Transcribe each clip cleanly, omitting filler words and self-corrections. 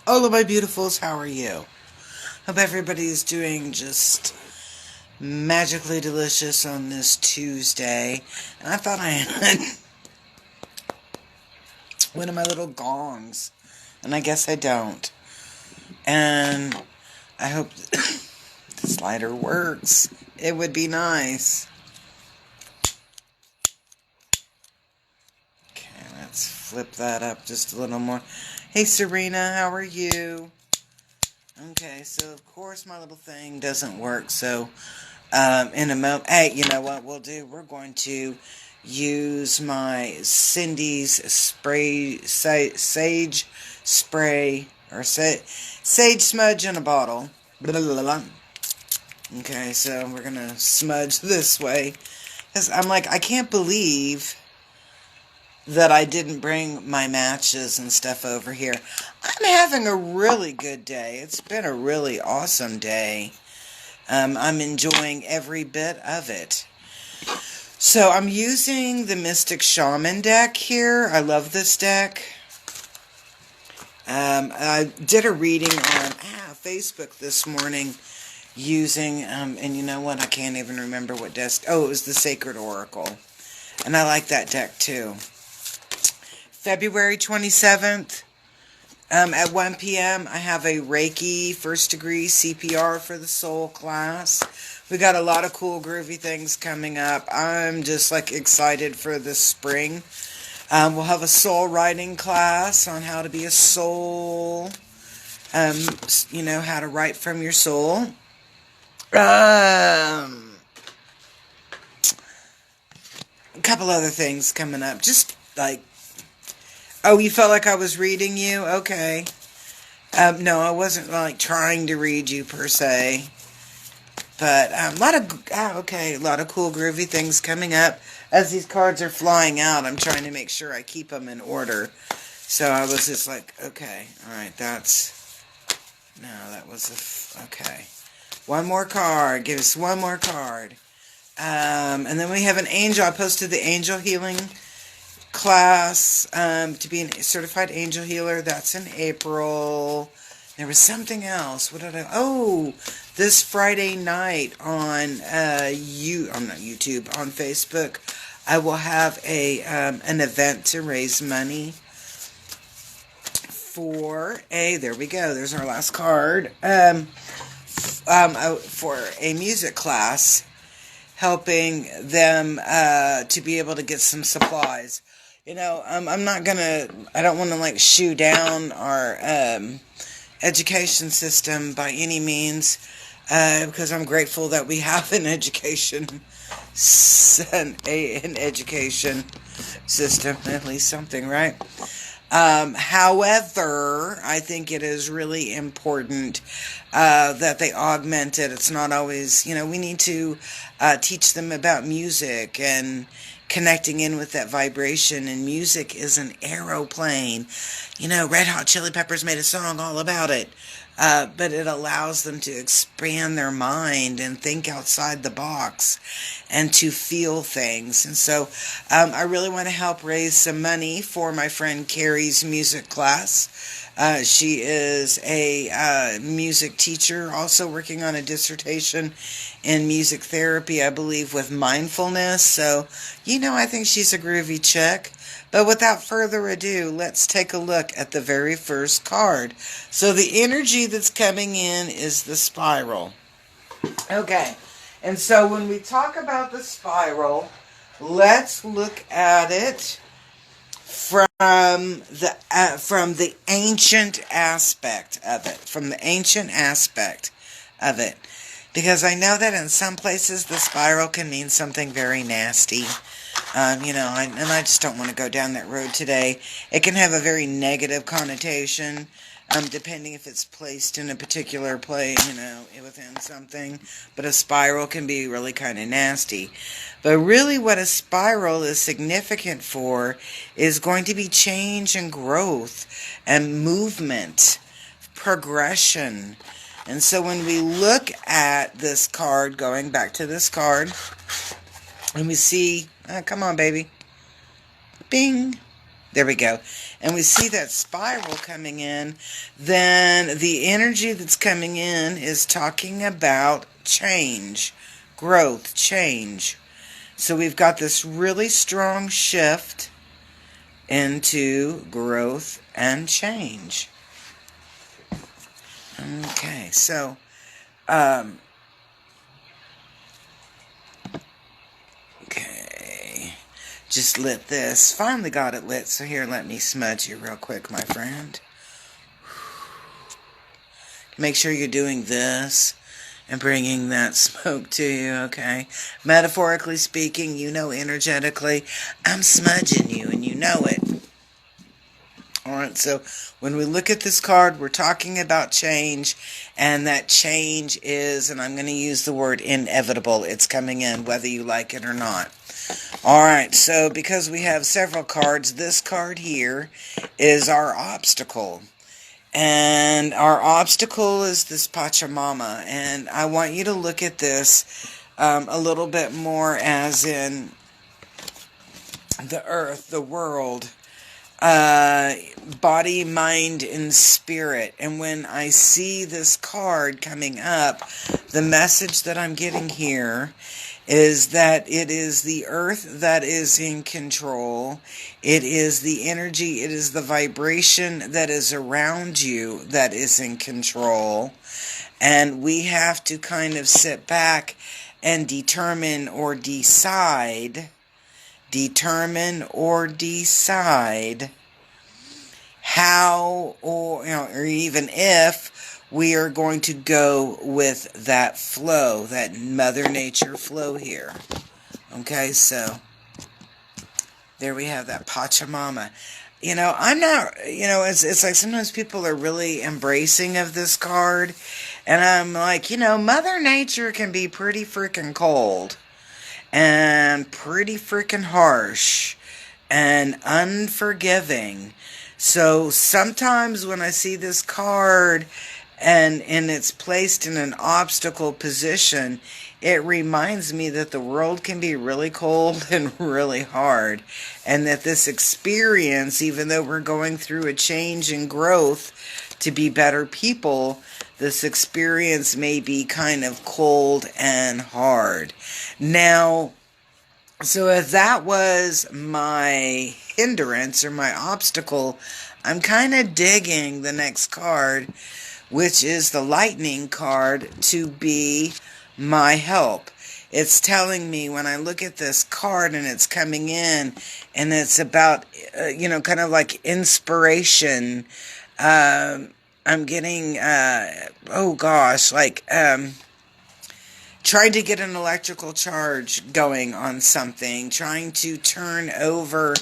Hola, my beautifuls, how are you? Hope everybody's doing just magically delicious on this Tuesday. And I thought I had one of my little gongs, and I guess I don't. And I hope this lighter works. It would be nice. Okay, let's flip that up just a little more. Hey, Serena, how are you? Okay, so of course my little thing doesn't work, so in a moment, hey, you know what we'll do? We're going to use my Cindy's sage spray, or sage smudge in a bottle. Blah, blah, blah. Okay, so we're going to smudge this way, because I'm like, I can't believe that I didn't bring my matches and stuff over here. I'm having a really good day. It's been a really awesome day. I'm enjoying every bit of it. So I'm using the Mystic Shaman deck here. I love this deck. I did a reading on Facebook this morning using, and you know what? I can't even remember what desk. Oh, it was the Sacred Oracle. And I like that deck too. February 27th, at 1 p.m., I have a Reiki first degree CPR for the soul class. We got a lot of cool groovy things coming up. I'm just like excited for this spring. We'll have a soul writing class on how to be a soul, you know, how to write from your soul. A couple other things coming up, just like, oh, you felt like I was reading you? Okay. No, I wasn't like trying to read you per se. But a lot of cool groovy things coming up. As these cards are flying out, I'm trying to make sure I keep them in order. So I was just like, okay, alright, okay. One more card, give us one more card. And then we have an angel. I posted the angel healing class to be a certified angel healer. That's in April. There was something else. What did I? Oh, this Friday night on not YouTube, on Facebook, I will have an event to raise money for there we go. There's our last card. For a music class, helping them to be able to get some supplies. You know, I don't want to like shoe down our education system by any means, because I'm grateful that we have an education system, at least something, right? However, I think it is really important that they augment it. It's not always, we need to teach them about music and connecting in with that vibration, and music is an aeroplane. Red Hot Chili Peppers made a song all about it, but it allows them to expand their mind and think outside the box and to feel things. And so I really want to help raise some money for my friend Carrie's music class. She is a music teacher, also working on a dissertation in music therapy, I believe, with mindfulness. So, I think she's a groovy chick. But without further ado, let's take a look at the very first card. So the energy that's coming in is the spiral. Okay, and so when we talk about the spiral, let's look at it from the ancient aspect of it. Because I know that in some places the spiral can mean something very nasty. And I just don't want to go down that road today. It can have a very negative connotation, depending if it's placed in a particular place, within something. But a spiral can be really kind of nasty. But really what a spiral is significant for is going to be change and growth and movement, progression. And so when we look at this card, going back to this card, and we see, come on, baby. Bing. There we go. And we see that spiral coming in. Then the energy that's coming in is talking about change, growth, change. So we've got this really strong shift into growth and change. Okay, so okay, just lit this. Finally got it lit, so here, let me smudge you real quick, my friend. Make sure you're doing this and bringing that smoke to you, okay? Metaphorically speaking, you know, energetically, I'm smudging you, and you know it. Alright, so when we look at this card, we're talking about change, and that change is, and I'm going to use the word inevitable, it's coming in whether you like it or not. Alright, so because we have several cards, this card here is our obstacle. And our obstacle is this Pachamama, and I want you to look at this a little bit more as in the earth, the world, body, mind, and spirit. And when I see this card coming up, the message that I'm getting here is that it is the earth that is in control. It is the energy, it is the vibration that is around you that is in control. And we have to kind of sit back and determine or decide how, or or even if we are going to go with that flow, that Mother Nature flow here. Okay, so there we have that Pachamama. I'm not, it's like sometimes people are really embracing of this card, and I'm like, Mother Nature can be pretty freaking cold, and pretty freaking harsh, and unforgiving. So sometimes when I see this card, and it's placed in an obstacle position, it reminds me that the world can be really cold and really hard, and that this experience, even though we're going through a change and growth to be better people, this experience may be kind of cold and hard. Now, so if that was my hindrance or my obstacle, I'm kind of digging the next card, which is the Lightning card, to be my help. It's telling me when I look at this card and it's coming in and it's about, kind of like inspiration. I'm getting, trying to get an electrical charge going on something, trying to turn over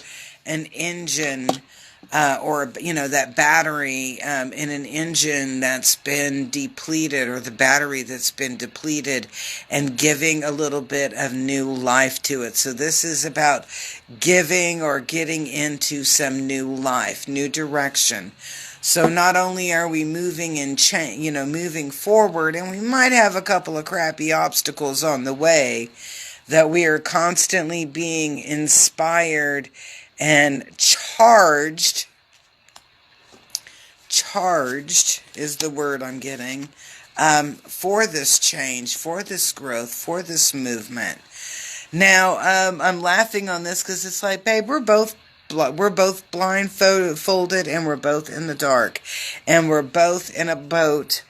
an engine, or that battery in an engine that's been depleted, or the battery that's been depleted, and giving a little bit of new life to it. So this is about giving or getting into some new life, new direction. So not only are we moving and moving forward, and we might have a couple of crappy obstacles on the way, that we are constantly being inspired and charged is the word I'm getting, for this change, for this growth, for this movement. Now, I'm laughing on this because it's like, babe, we're both blindfolded, and we're both in the dark, and we're both in a boat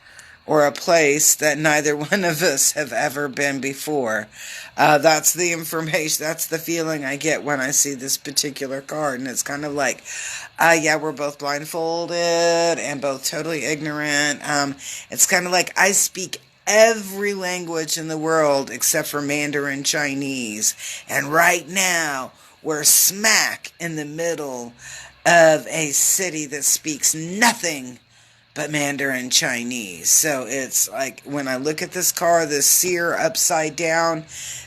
or a place that neither one of us have ever been before. That's the information, that's the feeling I get when I see this particular card, and it's kind of like, we're both blindfolded and both totally ignorant. It's kind of like I speak every language in the world except for Mandarin Chinese, and right now we're smack in the middle of a city that speaks nothing but Mandarin Chinese. So it's like, when I look at this card, the seer upside down,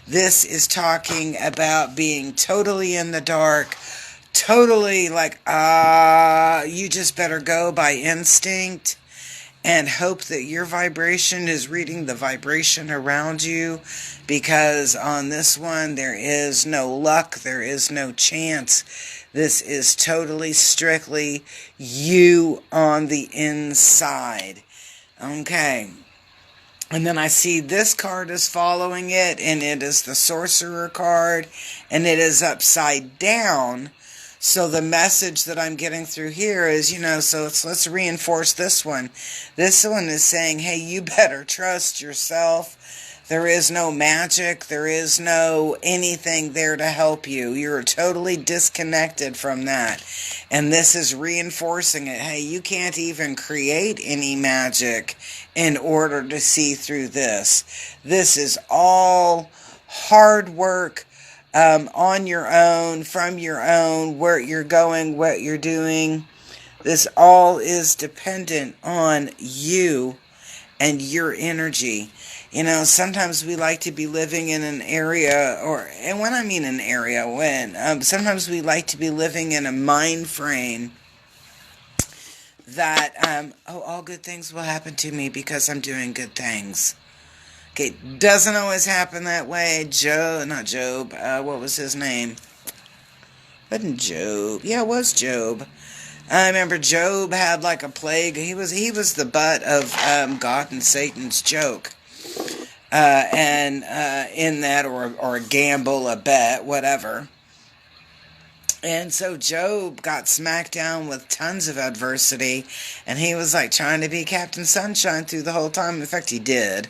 this is talking about being totally in the dark, totally like, you just better go by instinct and hope that your vibration is reading the vibration around you, because on this one, there is no luck, there is no chance. This is totally, strictly you on the inside. Okay. And then I see this card is following it, and it is the Sorcerer card, and it is upside down. So the message that I'm getting through here is, so let's reinforce this one. This one is saying, hey, you better trust yourself. There is no magic. There is no anything there to help you. You're totally disconnected from that. And this is reinforcing it. Hey, you can't even create any magic in order to see through this. This is all hard work on your own, from your own, where you're going, what you're doing. This all is dependent on you and your energy. Sometimes we like to be living in an area, and when I mean an area, sometimes we like to be living in a mind frame that, all good things will happen to me because I'm doing good things. Okay, doesn't always happen that way. Not Job, what was his name? Wasn't Job? Yeah, it was Job. I remember Job had like a plague. He was the butt of God and Satan's joke. In that, or a gamble, a bet, whatever. And so Job got smacked down with tons of adversity, and he was like trying to be Captain Sunshine through the whole time. In fact, he did.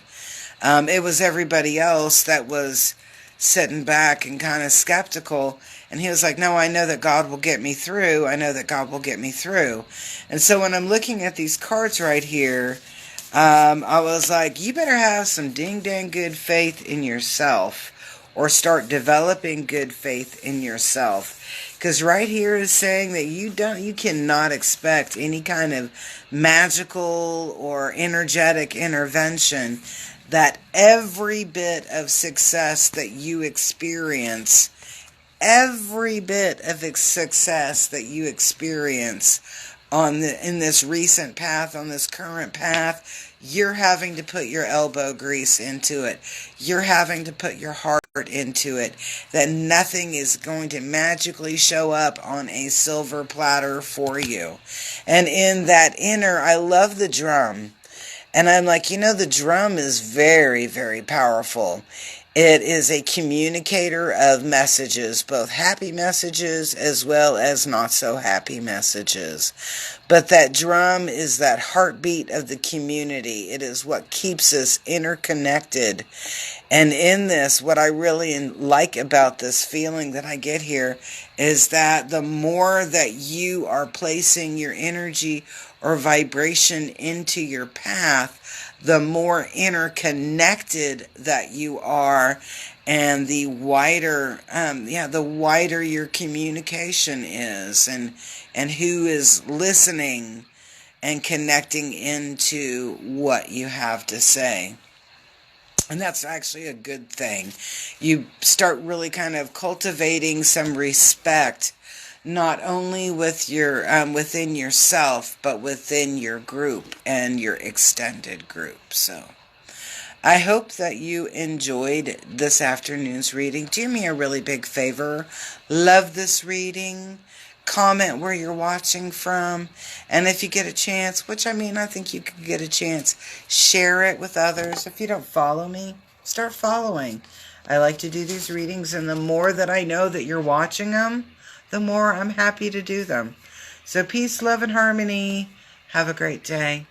It was everybody else that was sitting back and kind of skeptical, and he was like, no, I know that God will get me through. I know that God will get me through. And so when I'm looking at these cards right here, I was like, you better have some ding-dang good faith in yourself, or start developing good faith in yourself. Because right here is saying that you cannot expect any kind of magical or energetic intervention. That every bit of success that you experience, in this recent path, on this current path, you're having to put your elbow grease into it. You're having to put your heart into it. That nothing is going to magically show up on a silver platter for you. And in that inner, I love the drum. And I'm like, the drum is very, very powerful. It is a communicator of messages, both happy messages as well as not so happy messages. But that drum is that heartbeat of the community. It is what keeps us interconnected. And in this, what I really like about this feeling that I get here is that the more that you are placing your energy or vibration into your path, the more interconnected that you are, and the wider your communication is, and who is listening and connecting into what you have to say. And that's actually a good thing. You start really kind of cultivating some respect, not only with your within yourself, but within your group and your extended group. So I hope that you enjoyed this afternoon's reading. Do me a really big favor. Love this reading. Comment where you're watching from. And if you get a chance, which I think you could get a chance, share it with others. If you don't follow me, start following. I like to do these readings, and the more that I know that you're watching them, the more I'm happy to do them. So peace, love, and harmony. Have a great day.